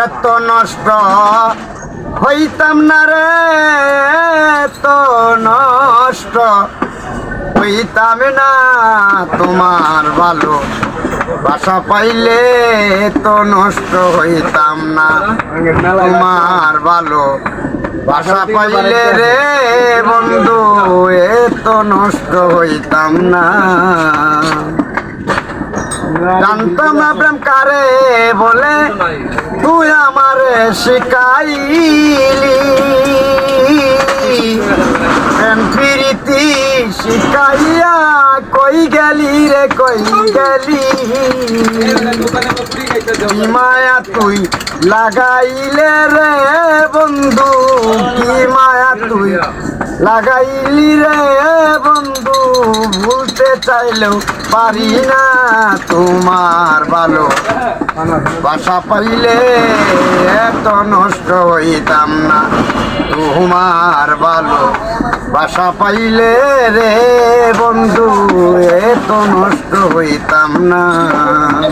এত নষ্ট হইতাম না রে, এত নষ্ট হইতাম না। তোমার ভালো বাসা পাইলে তো নষ্ট হইতাম না। তোমার ভালো বাসা পাইলে রে বন্ধু এত নষ্ট হইতাম না। জানতাম না প্রেম কারে বলে, তুই আমারে শিখাইলি। প্রেম প্রীতি শিখাইয়া কই গেলি রে, কই গেলি। কি মায়া তুই লাগাইলে রে বন্ধু, কি মায়া তুই লাগাইলি রে বন্ধু। ভুলতে চাইলেও পারি না। তোমার ভালো বাসা পাইলে এত নষ্ট হইতাম না। তোমার ভালো বাসা পাইলে রে বন্ধু এত নষ্ট হইতাম না।